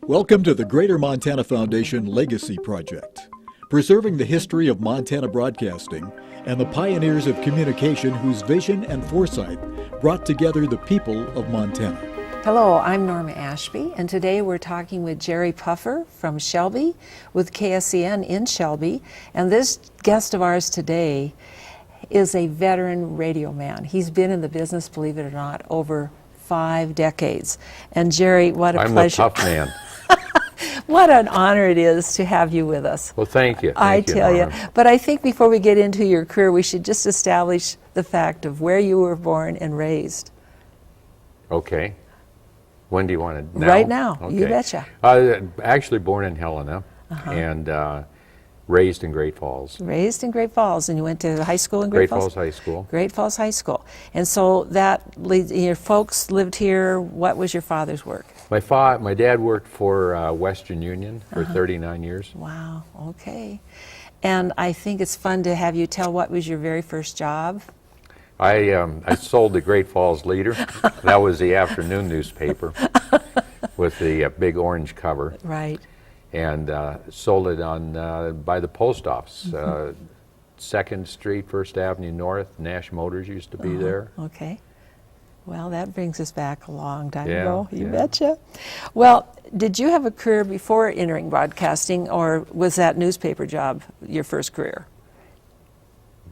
Welcome to the Greater Montana Foundation Legacy Project, preserving the history of Montana broadcasting and the pioneers of communication whose vision and foresight brought together the people of Montana. Hello, I'm Norma Ashby, and today we're talking with Jerry Puffer from Shelby with KSCN in Shelby. And this guest of ours today is a veteran radio man. He's been in the business, believe it or not, over 5 decades. And Jerry, what a pleasure. I'm the tough man. What an honor it is to have you with us. Well, thank you. I tell you. But I think before we get into your career, we should just establish the fact of where you were born and raised. Okay. When do you want to? Now? Right now. Okay. You betcha. Actually born in Helena and raised in Great Falls. Raised in Great Falls, and you went to high school in Great Falls? Great Falls High School. Great Falls High School. And so your folks lived here. What was your father's work? My dad worked for Western Union for 39 years. Wow, okay. And I think it's fun to have you tell what was your very first job. I sold the Great Falls Leader. That was the afternoon newspaper with the big orange cover. Right. And sold it on by the post office. 2nd Street, 1st Avenue North. Nash Motors used to be there. Okay. Well, that brings us back a long time Yeah, ago. You yeah. betcha. Well, did you have a career before entering broadcasting, or was that newspaper job your first career?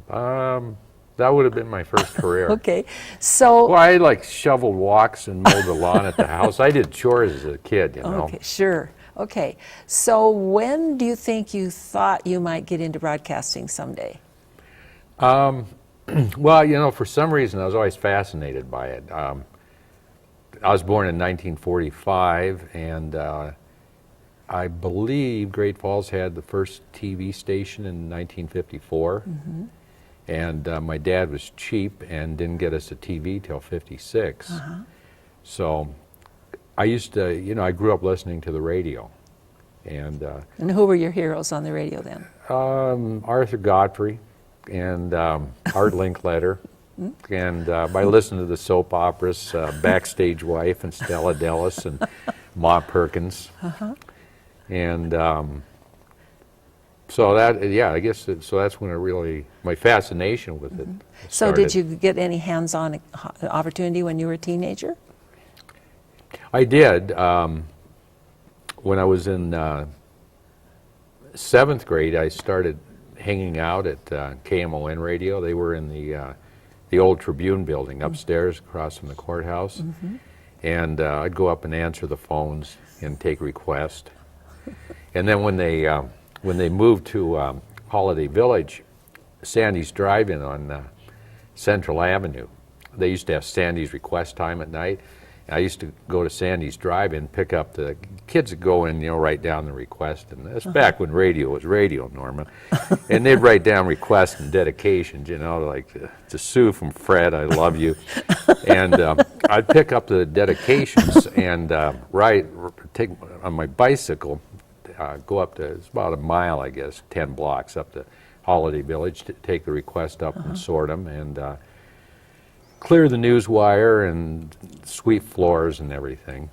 That would have been my first career. Okay. So. Well, I shoveled walks and mowed the lawn at the house. I did chores as a kid, you know. Okay, sure. Okay. So when do you think you thought you might get into broadcasting someday? Well, for some reason I was always fascinated by it. I was born in 1945, and I believe Great Falls had the first TV station in 1954. And my dad was cheap and didn't get us a TV till 56. So I used to, I grew up listening to the radio. And who were your heroes on the radio then? Arthur Godfrey and Art Linkletter. And I listened to the soap operas, Backstage Wife and Stella Dellis and Ma Perkins. And so I guess so that's when my fascination with it started. So did you get any hands-on opportunity when you were a teenager? I did. When I was in 7th grade, I started hanging out at KMON Radio. They were in the old Tribune building upstairs across from the courthouse. And I'd go up and answer the phones and take requests. And then when they moved to Holiday Village, Sandy's Drive-In on Central Avenue, they used to have Sandy's request time at night. I used to go to Sandy's Drive-In, pick up the kids would go in, write down the request, and that's back when radio was radio, Norman. And they'd write down requests and dedications, like to Sue from Fred, I love you. And I'd pick up the dedications and take on my bicycle, go up to, it's about a mile, I guess, 10 blocks up to Holiday Village to take the request up and sort them and clear the news wire and sweep floors and everything.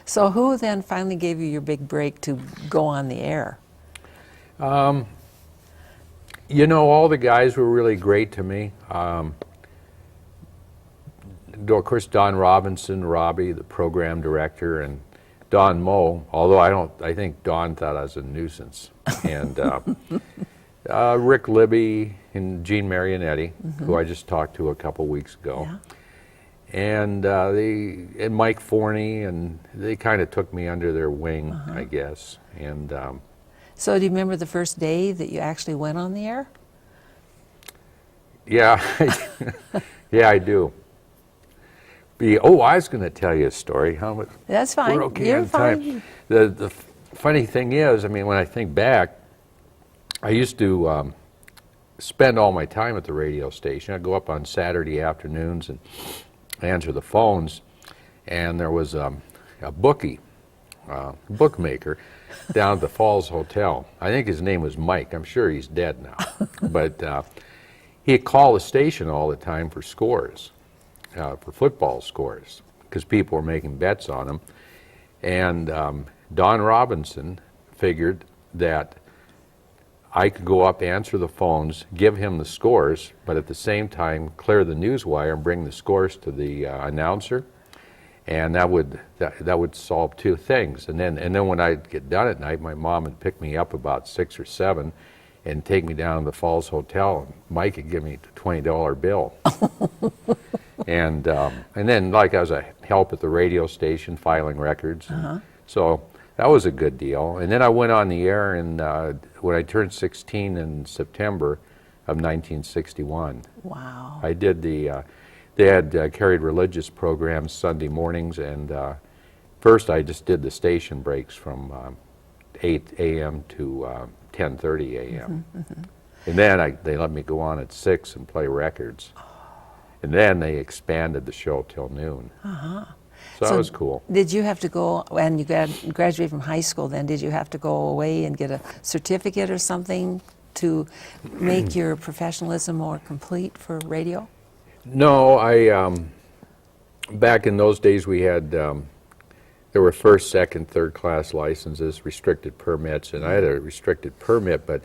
So who then finally gave you your big break to go on the air? All the guys were really great to me. Of course, Don Robinson, Robbie, the program director, and Don Moe, although I think Don thought I was a nuisance. And Rick Libby and Gene Marionetti, who I just talked to a couple weeks ago. Yeah. And Mike Forney, and they kind of took me under their wing, I guess. And so do you remember the first day that you actually went on the air? Yeah, yeah, I do. I was going to tell you a story. That's fine. We're okay You're on fine. time. The funny thing is, when I think back, I used to spend all my time at the radio station. I'd go up on Saturday afternoons and answer the phones, and there was a bookmaker down at the Falls Hotel. I think his name was Mike. I'm sure he's dead now. But he'd call the station all the time for scores, for football scores, because people were making bets on him. And Don Robinson figured that I could go up, answer the phones, give him the scores, but at the same time clear the news wire and bring the scores to the announcer, and that would solve two things. And then when I'd get done at night, my mom would pick me up about 6 or 7, and take me down to the Falls Hotel. And Mike would give me a $20 bill. And then, like, I was a help at the radio station filing records. So that was a good deal. And then I went on the air when I turned 16 in September of 1961. Wow. I did they had carried religious programs Sunday mornings, and first I just did the station breaks from 8 a.m. to 10:30 a.m. And then they let me go on at 6 and play records. And then they expanded the show till noon. So that was cool. Did you have to go, and you graduated from high school then, did you have to go away and get a certificate or something to make your professionalism more complete for radio? No, back in those days we had, there were first, second, third class licenses, restricted permits, and I had a restricted permit, but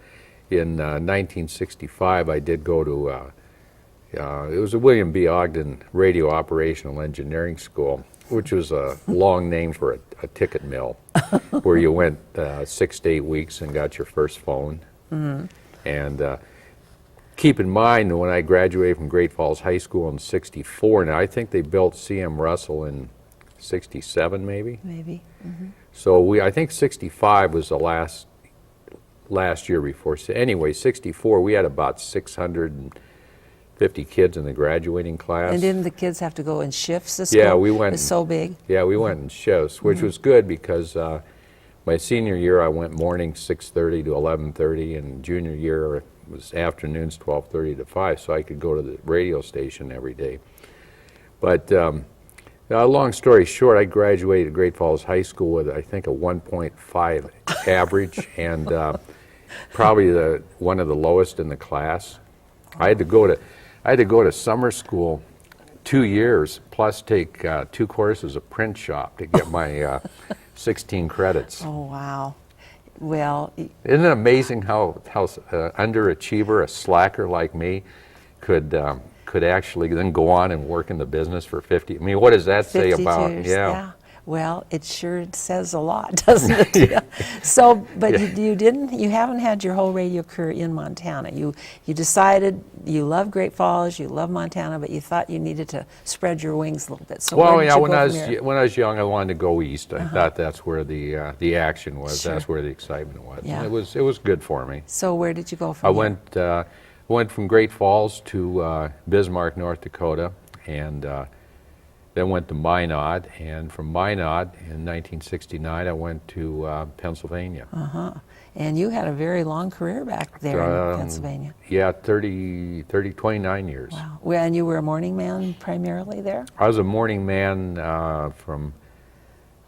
in 1965 I did go to, it was a William B. Ogden Radio Operational Engineering School, which was a long name for a ticket mill, where you went 6 to 8 weeks and got your first phone. And keep in mind that when I graduated from Great Falls High School in '64, now I think they built C.M. Russell in '67 maybe? Maybe. So I think '65 was the last year before. Anyway, '64 we had about 650 kids in the graduating class. And didn't the kids have to go in shifts to school? Yeah, we went. It's so big. Yeah, we went in shifts, which was good because my senior year I went morning 6:30 to 11:30, and junior year it was afternoons 12:30 to 5, so I could go to the radio station every day. But long story short, I graduated Great Falls High School with I think a 1.5 average, and probably one of the lowest in the class. I had to go to summer school 2 years, plus take 2 courses of print shop to get my 16 credits. Oh, wow. Well, isn't it amazing how underachiever, a slacker like me, could actually then go on and work in the business for 50? I mean, what does that say 52 about? years, Yeah. Well, it sure says a lot, doesn't it? Yeah. So, but you haven't had your whole radio career in Montana. You decided you love Great Falls, you love Montana, but you thought you needed to spread your wings a little bit. So well, where did you when go I from was there? when I was young, I wanted to go east. I thought that's where the action was. Sure. That's where the excitement was. Yeah. And it was good for me. So where did you go from I there? went from Great Falls to Bismarck, North Dakota, and then went to Minot, and from Minot in 1969 I went to Pennsylvania. And you had a very long career back there in Pennsylvania. Yeah, 29 years. Wow. Well, and you were a morning man primarily there? I was a morning man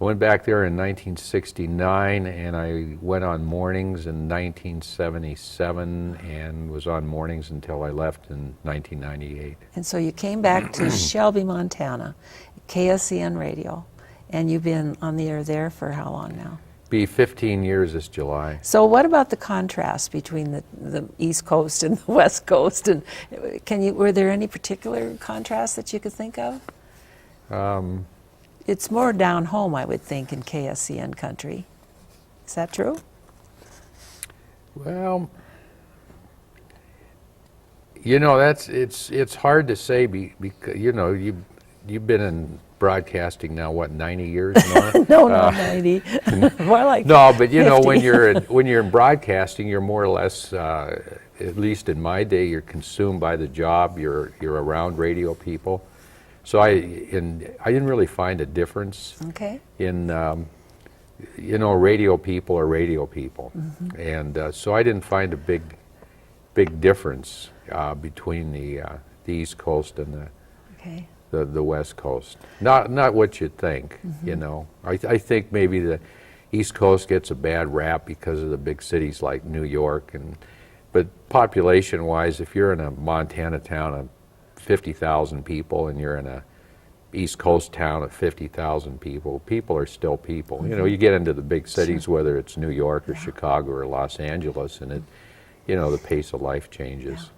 I went back there in 1969, and I went on mornings in 1977 and was on mornings until I left in 1998. And so you came back to Shelby, Montana, KSCN Radio, and you've been on the air there for how long now? Be 15 years this July. So what about the contrast between the East Coast and the West Coast? And were there any particular contrasts that you could think of? It's more down home, I would think, in KSCN country. Is that true? Well, it's hard to say because you've been in broadcasting now, what, 90 years now? No, not 90. More like no, but 50. when you're in broadcasting, you're more or less, at least in my day, you're consumed by the job. You're around radio people. So I didn't really find a difference in radio people are radio people, and so I didn't find a big difference between the East Coast and the West Coast. Not what you'd think. I think maybe the East Coast gets a bad rap because of the big cities like New York, but population-wise, if you're in a Montana town of 50,000 people and you're in a East Coast town of 50,000 people. People are still people. You know, you get into the big cities, whether it's New York or Chicago or Los Angeles, and the pace of life changes.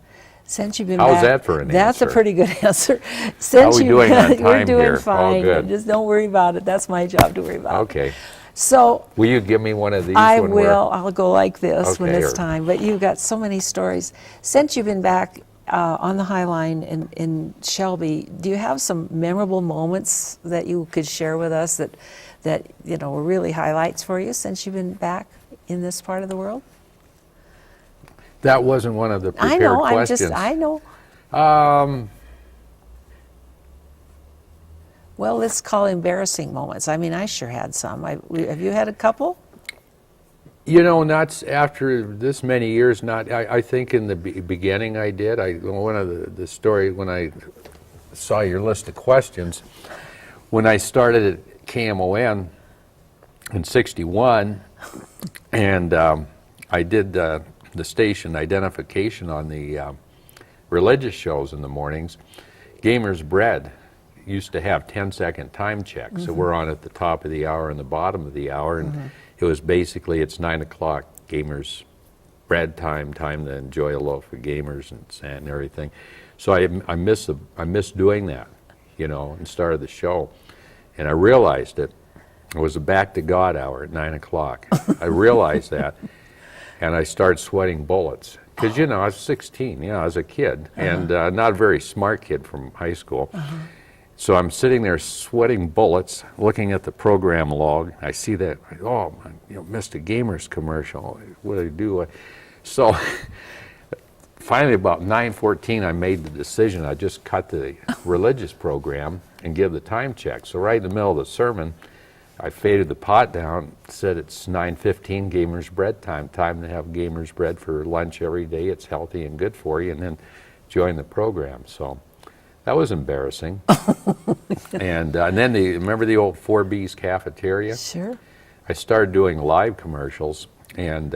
Since you've been How's back, that for an that's answer? a pretty good answer. Since How are we doing on you're time doing here? fine. All good. Just don't worry about it. That's my job to worry about. Okay. So Will you give me one of these? I when will. I'll go like this when Okay, it's or- time. But you've got so many stories. Since you've been back on the High Line in Shelby, do you have some memorable moments that you could share with us that were really highlights for you since you've been back in this part of the world? That wasn't one of the I prepared know. questions. I know. Well, let's call embarrassing moments. I mean, I sure had some. Have you had a couple? Not after this many years. I think in the beginning I did. One of the story when I saw your list of questions, when I started at KMON in '61, and I did the station identification on the religious shows in the mornings. Gamer's Bread used to have 10-second time checks, so we're on at the top of the hour and the bottom of the hour, and it was basically, it's 9 o'clock, Gamer's Bread time to enjoy a loaf of Gamers and everything. So I miss doing that, and started the show, and I realized it was a back to God hour at 9 o'clock. I realized that, and I started sweating bullets. Because, I was 16, I was a kid, and not a very smart kid from high school. So I'm sitting there sweating bullets, looking at the program log. I see that, missed a Gamers commercial. What do I do? So finally, about 9:14, I made the decision. I just cut the religious program and give the time check. So right in the middle of the sermon, I faded the pot down, said it's 9:15, Gamer's Bread time to have Gamer's Bread for lunch every day. It's healthy and good for you, and then join the program. So that was embarrassing. And then remember the old 4B's cafeteria? Sure. I started doing live commercials, and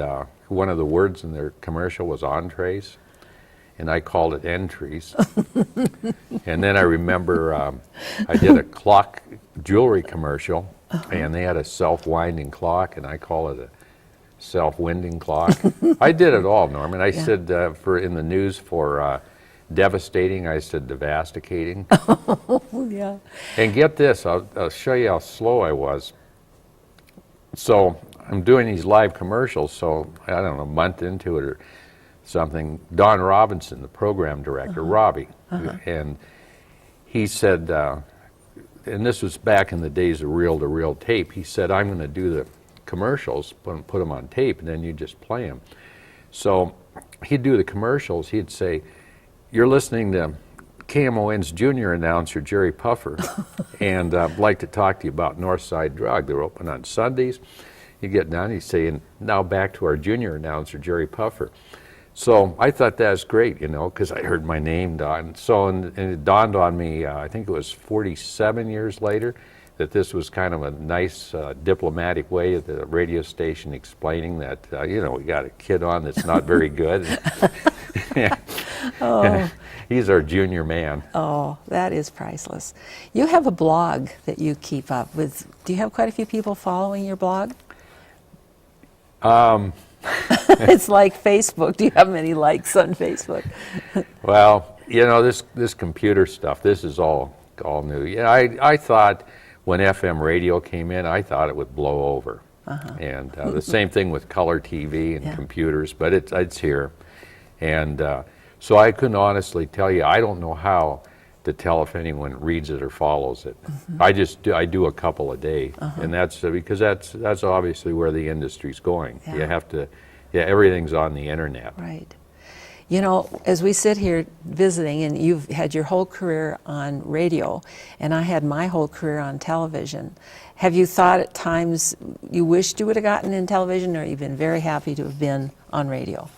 one of the words in their commercial was entrees, and I called it entries. And then I remember I did a clock jewelry commercial, and they had a self-winding clock, and I call it a self-winding clock. I did it all, Norman. I said in the news for devastating, I said devastating. Yeah. And get this, I'll show you how slow I was. So I'm doing these live commercials, so I don't know, a month into it or something, Don Robinson, the program director, Robbie, and he said, and this was back in the days of reel-to-reel tape, he said, I'm going to do the commercials, put them on tape, and then you just play them. So he'd do the commercials, he'd say, you're listening to KMON's junior announcer, Jerry Puffer, and I'd like to talk to you about Northside Drug. They're open on Sundays. You get down, he's saying, now back to our junior announcer, Jerry Puffer. So I thought that was great, because I heard my name, Don. So and it dawned on me, I think it was 47 years later, that this was kind of a nice diplomatic way of the radio station explaining that, we got a kid on that's not very good. Oh. He's our junior man. Oh, that is priceless. You have a blog that you keep up with. Do you have quite a few people following your blog? It's like Facebook. Do you have many likes on Facebook? Well, this computer stuff, this is all new. Yeah, I thought when FM radio came in, I thought it would blow over. And the same thing with color TV and computers, but it's here. And so I couldn't honestly tell you. I don't know how to tell if anyone reads it or follows it. I do a couple a day, and that's because that's obviously where the industry's going. You have to, everything's on the internet. Right. As we sit here visiting, and you've had your whole career on radio, and I had my whole career on television, have you thought at times you wished you would have gotten in television, or you've been very happy to have been on radio?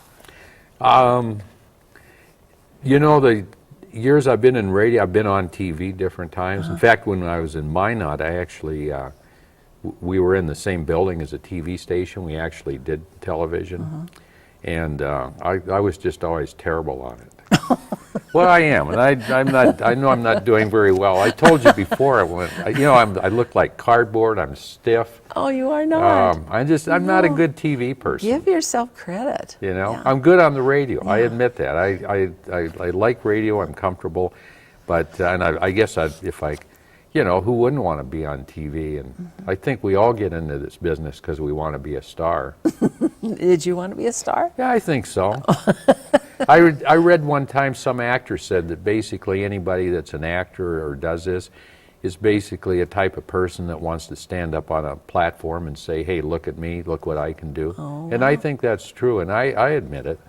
The years I've been in radio, I've been on TV different times. In fact, when I was in Minot, I actually, we were in the same building as a TV station. We actually did television. And I was just always terrible on it. Well, I am, and I'm not. I know I'm not doing very well. I told you before. I look like cardboard. I'm stiff. Oh, you are not. I'm not a good TV person. Give yourself credit. Yeah. I'm good on the radio. I Yeah. admit that. I like radio. I'm comfortable, but and I guess if I, who wouldn't want to be on TV? And I think we all get into this business because we want to be a star. Did you want to be a star? Yeah, I think so. I read one time some actor said that basically anybody that's an actor or does this is basically a type of person that wants to stand up on a platform and say, hey, look at me, look what I can do. Oh, and I think that's true, and I admit it,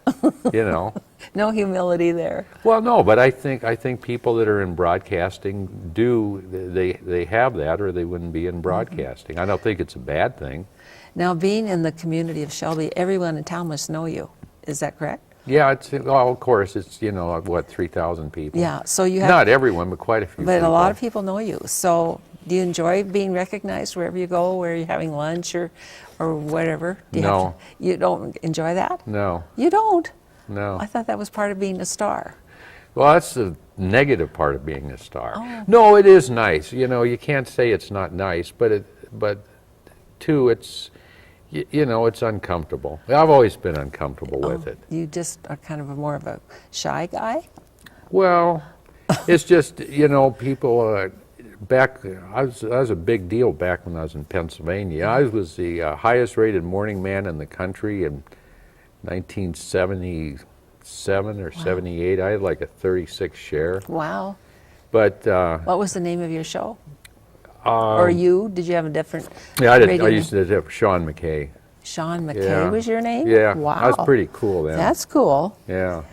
No humility there. Well, no, but I think people that are in broadcasting they have that, or they wouldn't be in broadcasting. I don't think it's a bad thing. Now, being in the community of Shelby, everyone in town must know you. Is that correct? Yeah, of course, it's, 3,000 people. Yeah, so you have... Not everyone, but quite a few But people. a lot of people know you. So do you enjoy being recognized wherever you go, where you're having lunch or whatever? No. You don't enjoy that? No. You don't? No. I thought that was part of being a star. Well, that's the negative part of being a star. Oh. No, it is nice. You can't say it's not nice, but too, it's... it's uncomfortable. I've always been uncomfortable with it. You just are kind of more of a shy guy? Well, it's just, people back, I was a big deal back when I was in Pennsylvania. I was the highest rated morning man in the country in 1977 or 78. I had like a 36 share. Wow. But What was the name of your show? Or did you have a different yeah, I radio used to have Sean McKay. Sean McKay Yeah. was your name? Yeah, Wow. that was pretty cool then. That's cool. Yeah.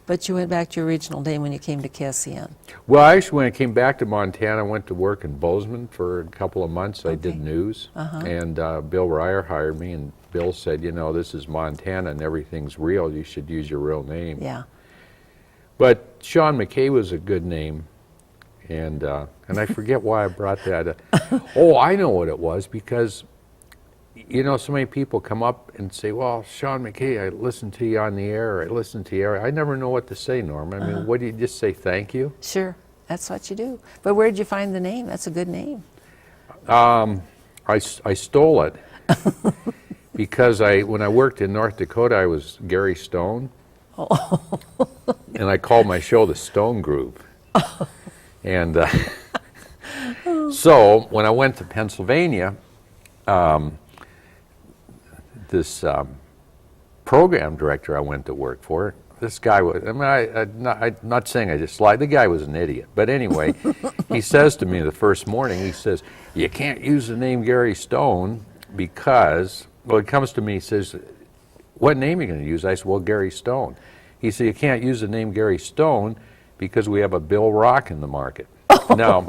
But you went back to your original name when you came to KSCN. Well, actually, when I came back to Montana, I went to work in Bozeman for a couple of months. I did news, and Bill Ryer hired me, and Bill said, this is Montana and everything's real. You should use your real name. Yeah. But Sean McKay was a good name, and I forget why I brought that. Oh, I know what it was, because so many people come up and say, well, Sean McKay, I listened to you on the air, I listened to you. I never know what to say, Norm. I mean, what do you just say, thank you? Sure, that's what you do. But where did you find the name? That's a good name. I stole it because when I worked in North Dakota, I was Gary Stone. And I called my show the Stone Group. And so when I went to Pennsylvania, this program director I went to work for, this guy was, I'm not saying I just lied, the guy was an idiot. But anyway, he says to me the first morning, he says, you can't use the name Gary Stone because, well, he comes to me, he says, what name are you going to use? I said, well, Gary Stone. He said, you can't use the name Gary Stone because we have a Bill Rock in the market. Now,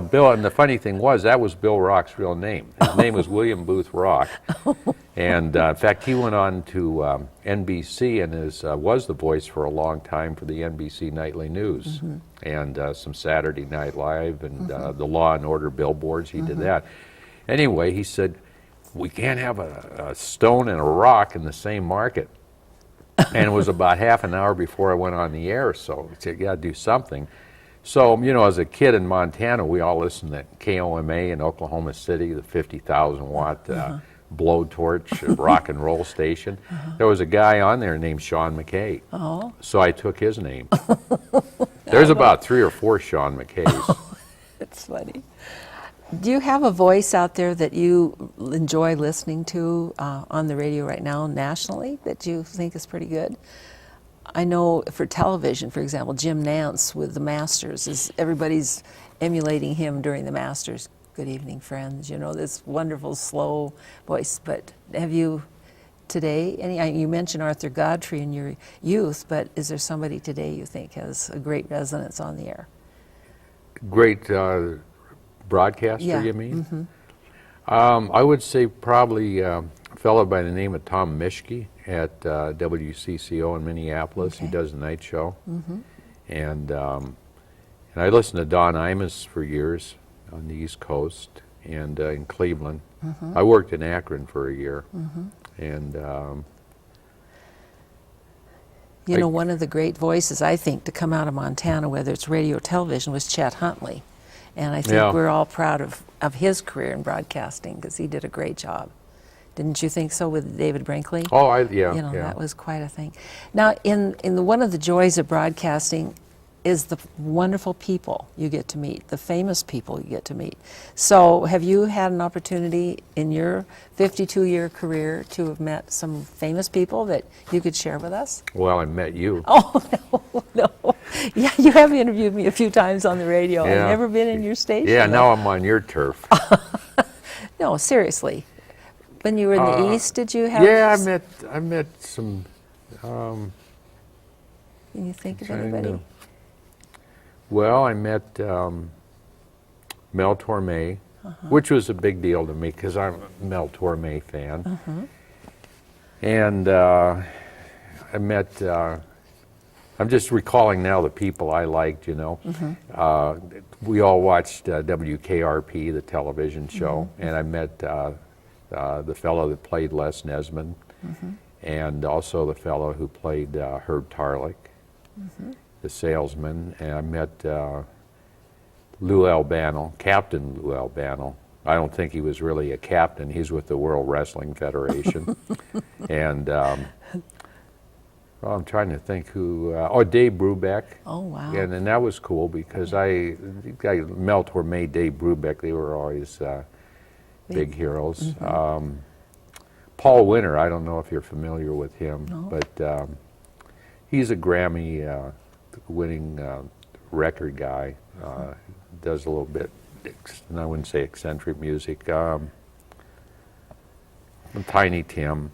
Bill, and the funny thing was, that was Bill Rock's real name. His name was William Booth Rock. And in fact, he went on to NBC and was the voice for a long time for the NBC Nightly News and some Saturday Night Live and the Law and Order billboards. He did that. Anyway, he said, we can't have a stone and a rock in the same market. And it was about half an hour before I went on the air, so I said, you got to do something. So, as a kid in Montana, we all listened to KOMA in Oklahoma City, the 50,000 watt blowtorch rock and roll station. There was a guy on there named Sean McKay. So I took his name. There's about 3 or 4 Sean McKays. That's funny. Do you have a voice out there that you enjoy listening to on the radio right now nationally that you think is pretty good? I know for television, for example, Jim Nance with the Masters, everybody's emulating him during the Masters. Good evening, friends. This wonderful, slow voice. But have you today, you mentioned Arthur Godfrey in your youth, but is there somebody today you think has a great resonance on the air? Great broadcaster, you mean? I would say probably a fellow by the name of Tom Mischke at WCCO in Minneapolis. He does a night show. And I listened to Don Imus for years on the East Coast and in Cleveland. I worked in Akron for a year. And You know, one of the great voices, I think, to come out of Montana, whether it's radio or television, was Chet Huntley. And I think Yeah. we're all proud of his career in broadcasting because he did a great job. Didn't you think so with David Brinkley? Oh, You know, that was quite a thing. Now, one of the joys of broadcasting is the wonderful people you get to meet, the famous people you get to meet. So have you had an opportunity in your 52-year career to have met some famous people that you could share with us? Well, I met you. Oh, no. Yeah, you have interviewed me a few times on the radio. Yeah. I've never been in your station. Yeah, now I'm on your turf. No, seriously. When you were in the East, did you have... Yeah, I met some... Can you think of trying to- anybody? Well, I met Mel Torme, which was a big deal to me because I'm a Mel Torme fan. And I met, I'm just recalling now the people I liked, you know. We all watched WKRP, the television show, and I met the fellow that played Les Nesman, and also the fellow who played Herb Tarlick, the salesman. And I met Lou Albano, Captain Lou Albano. I don't think he was really a captain. He's with the World Wrestling Federation. And well, I'm trying to think who, Dave Brubeck. Oh, wow. And that was cool because Mel Torme, Dave Brubeck, they were always big heroes. Paul Winter, I don't know if you're familiar with him, but he's a Grammy winning record guy. Does a little bit, and I wouldn't say eccentric music. Tiny Tim.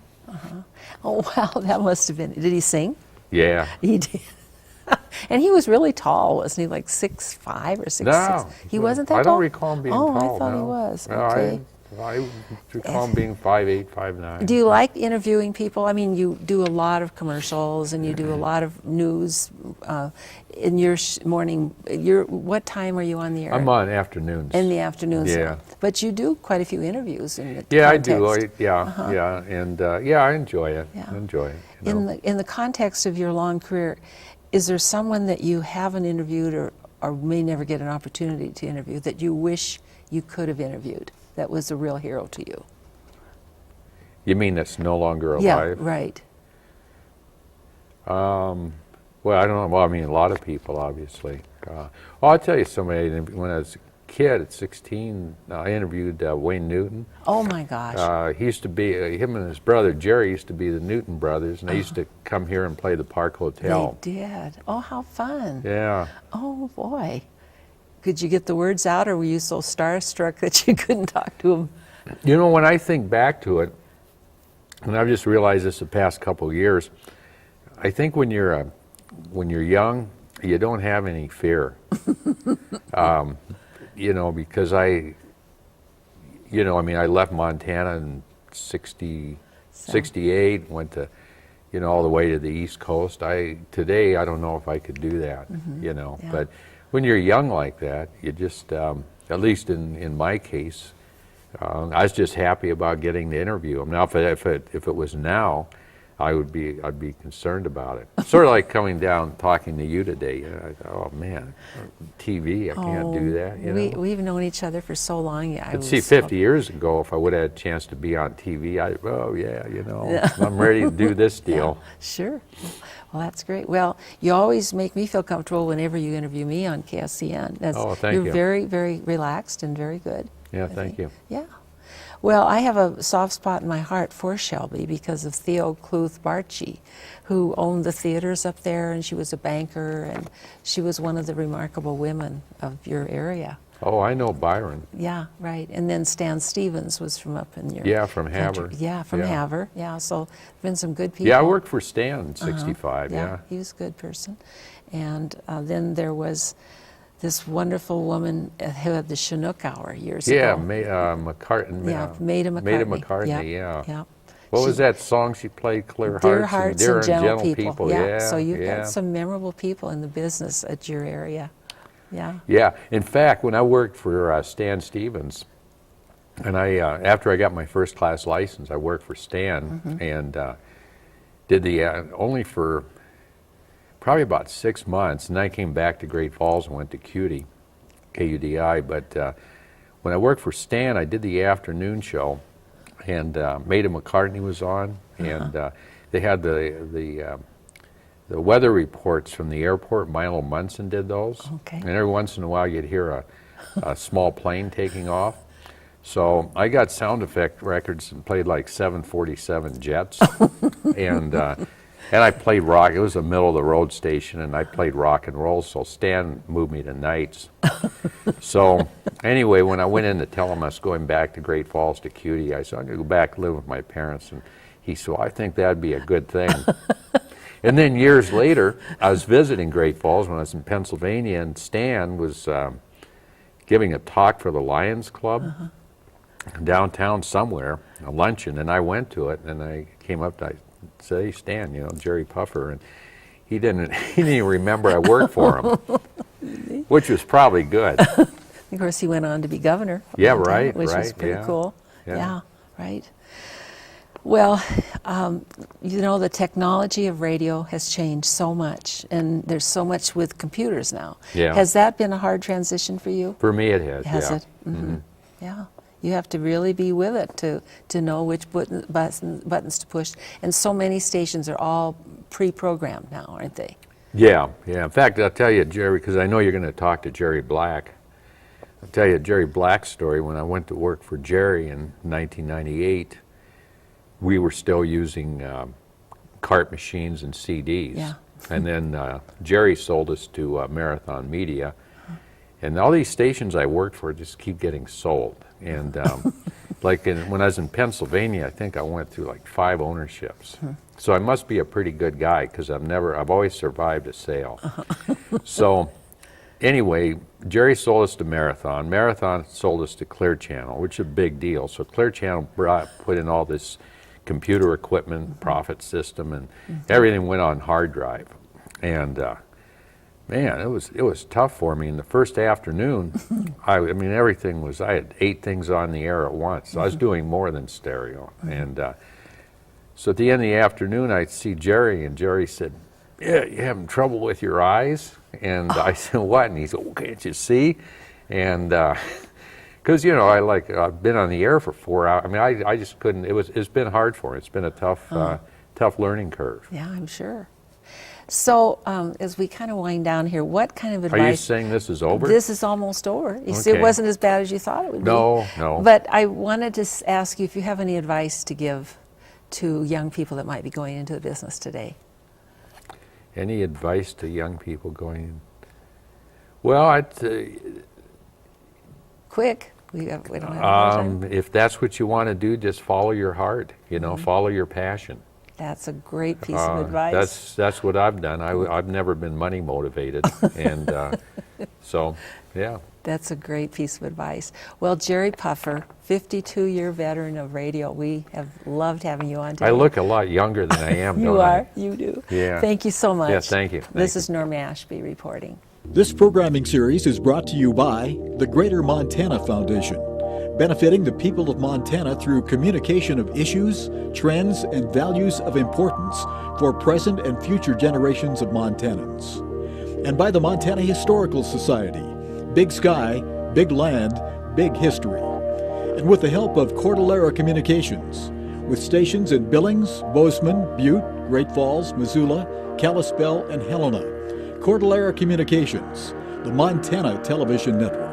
Oh, wow, that must have been... Did he sing? Yeah. He did. And he was really tall, wasn't he? Like 6'5" or 6'6"? No. He wasn't that tall? I don't recall him being tall. Oh, I thought he no. was. No, Okay. I recall him being 5'8", 5'9". Do you like interviewing people? I mean, you do a lot of commercials and you do a lot of news. In your morning, what time are you on the air? I'm on afternoons. In the afternoons. Yeah. But you do quite a few interviews in the Yeah, context. I do. Yeah, and I enjoy it. Yeah. I enjoy it. You know? In the context of your long career, is there someone that you haven't interviewed or may never get an opportunity to interview that you wish you could have interviewed that was a real hero to you? You mean that's no longer alive? Yeah, right. Well, I don't know. Well, I mean, a lot of people, obviously. I'll tell you somebody. When I was a kid at 16, I interviewed Wayne Newton. Oh, my gosh. He used to be, him and his brother Jerry used to be the Newton brothers, and they used to come here and play the Park Hotel. They did. Oh, how fun. Yeah. Oh, boy. Could you get the words out, or were you so starstruck that you couldn't talk to them? You know, when I think back to it, and I've just realized this the past couple of years, I think when you're young, you don't have any fear. You know, because I left Montana in 68, went to, all the way to the East Coast. Today, I don't know if I could do that, Yeah. But when you're young like that, you just, at least in my case, I was just happy about getting to interview him. Now, if it was now, I'd be concerned about it. Sort of like coming down talking to you today. Oh man, TV, I can't do that. We've known each other for so long. Yeah, But see, 50 years ago, if I would have had a chance to be on TV, I'm ready to do this deal. Yeah, sure. Well, that's great. Well, you always make me feel comfortable whenever you interview me on KSCN. Thank you. You're very, very relaxed and very good. Yeah, thank you. Yeah. Well, I have a soft spot in my heart for Shelby because of Theo Cluth Barchi, who owned the theaters up there, and she was a banker, and she was one of the remarkable women of your area. Oh, I know Byron. Yeah, right. And then Stan Stevens was from up in your Yeah, from country. Havre. Yeah, from Yeah. Havre. Yeah, so there's been some good people. Yeah, I worked for Stan in 65, yeah. He was a good person. And then there was this wonderful woman who had the Chinook Hour years ago. Yeah, McCartney. Yeah, Maida McCartney. Maida McCartney, Yep, yeah. yep. What was that song she played? Clear Dear Hearts, Hearts and Gentle Gentle People. Yeah, So you've yeah. got some memorable people in the business at your area. Yeah. Yeah, in fact, when I worked for Stan Stevens, and after I got my first class license, I worked for Stan and did the only for probably about 6 months, and then I came back to Great Falls and went to CUDI, KUDI. But when I worked for Stan, I did the afternoon show, and Maida McCartney was on, and they had the weather reports from the airport. Milo Munson did those, Okay. and every once in a while you'd hear a small plane taking off. So I got sound effect records and played like 747 jets, and I played rock. It was a middle of the road station, and I played rock and roll. So Stan moved me to nights. So anyway, when I went in to tell him I was going back to Great Falls to CUDI, I said I'm going to go back and live with my parents, and he said, well, I think that'd be a good thing. And then years later, I was visiting Great Falls when I was in Pennsylvania, and Stan was giving a talk for the Lions Club downtown somewhere, a luncheon, and I went to it, and I came up to I said, hey, Stan, you know, Jerry Puffer, and he didn't even remember I worked for him, which was probably good. Of course, he went on to be governor. Yeah, one time, right, which was right, pretty yeah. cool. Yeah. Yeah, right. Well, you know, the technology of radio has changed so much, and there's so much with computers now. Yeah. Has that been a hard transition for you? For me, it has. Has yeah. it? Mm-hmm. Yeah. You have to really be with it to know which buttons to push. And so many stations are all pre-programmed now, aren't they? Yeah, yeah. In fact, I'll tell you, Jerry, because I know you're going to talk to Jerry Black. I'll tell you Jerry Black's story. When I went to work for Jerry in 1998, we were still using cart machines and CDs. Yeah. And then Jerry sold us to Marathon Media. And all these stations I worked for just keep getting sold. And like when I was in Pennsylvania, I think I went through like 5 ownerships. So I must be a pretty good guy because I've always survived a sale. So anyway, Jerry sold us to Marathon. Marathon sold us to Clear Channel, which is a big deal. So Clear Channel put in all this computer equipment, profit system, and everything went on hard drive. And man, it was tough for me. In the first afternoon, I mean, everything was, I had 8 things on the air at once. So I was doing more than stereo. And so at the end of the afternoon, I'd see Jerry, and Jerry said, yeah, you having trouble with your eyes? And I said, what? And he said, well, can't you see? And because, you know, I've been on the air for 4 hours. I mean, I just couldn't, it's been hard for me. It's been a tough learning curve. Yeah, I'm sure. So as we kind of wind down here, what kind of advice? Are you saying this is over? This is almost over. You see, it Okay. wasn't as bad as you thought it would be. No. But I wanted to ask you if you have any advice to give to young people that might be going into the business today. Any advice to young people going in? Well, I'd Quick. We don't have time. if that's what you want to do, just follow your heart. You know, follow your passion. That's a great piece of advice. That's what I've done. I've never been money motivated, and so yeah. That's a great piece of advice. Well, Jerry Puffer, 52-year veteran of radio, we have loved having you on today. I look a lot younger than I am. You don't are. I? You do. Yeah. Thank you so much. Yeah, thank you. This is Norma Ashby reporting. This programming series is brought to you by the Greater Montana Foundation, benefiting the people of Montana through communication of issues, trends, and values of importance for present and future generations of Montanans. And by the Montana Historical Society, Big Sky, Big Land, Big History. And with the help of Cordillera Communications, with stations in Billings, Bozeman, Butte, Great Falls, Missoula, Kalispell, and Helena. Cordillera Communications, the Montana Television Network.